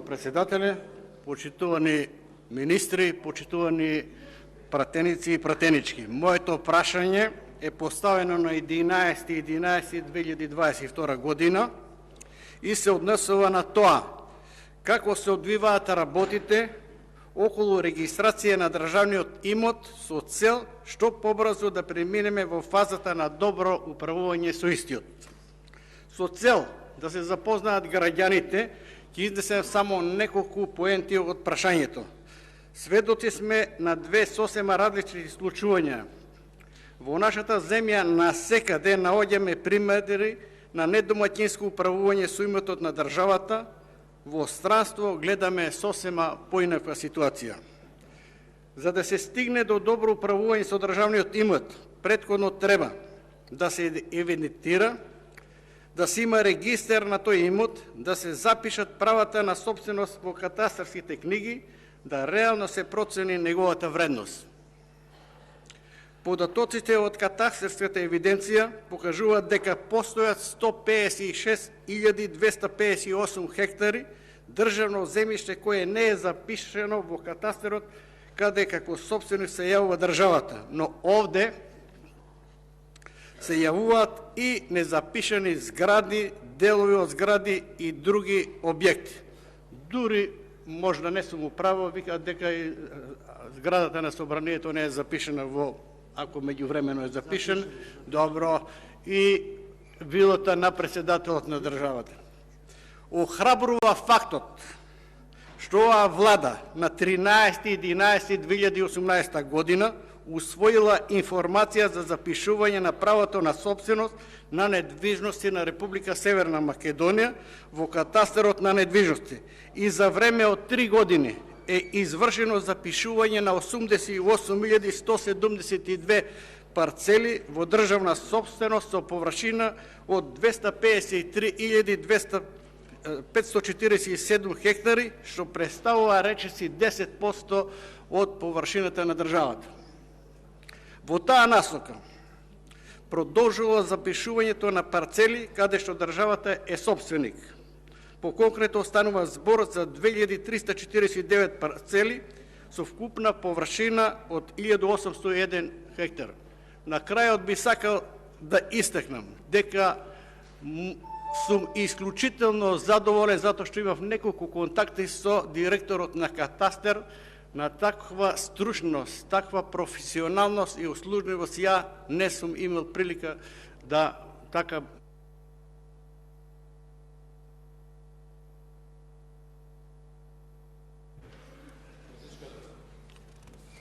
председателе, почитувани министри, почитувани пратеници и пратенички. Моето прашање е поставено на 11.11.2022 година и се однесува на тоа како се одвиваат работите околу регистрација на државниот имот со цел што побрзо да преминеме во фазата на добро управување со истиот. Со цел да се запознаат граѓаните, ќе изнесем само неколку поенти од прашањето. Сведоци сме на две сосема различни случувања. Во нашата земја насекаде наоѓаме примери на недомаќинско управување со имотот на државата, во странство гледаме сосема поинаква ситуација. За да се стигне до добро управување со државниот имот, претходно треба да се евидентира, да се има регистер на тој имот, да се запишат правата на собственост во катастарските книги, да реално се процени неговата вредност. Податоците од катастарската евиденција покажуваат дека постојат 156.258 хектари државно земјиште кое не е запишено во катастерот, каде како собственик се јавува државата, но овде се јавуваат и незапишани згради, делови од згради и други објекти. Дури можда не сум управо, викаат дека и зградата на собранието не е запишена во, ако меѓувремено е запишен, добро, и вилата на председателот на државата. Охрабрува фактот што оваа влада на 13.11.2018 година усвоила информација за запишување на правото на собственост на недвижности на Република Северна Македонија во катастерот на недвижности и за време од 3 години е извршено запишување на 88.172 парцели во државна собственост со површина од 253.547 хектари, што представува речиси 10% од површината на државата. Во таа насока продолжува запишувањето на парцели каде што државата е собственик. По конкретно станува збор за 2349 парцели со вкупна површина од 1801 хектар. На крајот би сакал да истакнам дека сум исклучително задоволен затоа што имав неколку контакти со директорот на катастер, на таква стручност, таква професионалност и услужливост ја не сум имал прилика да така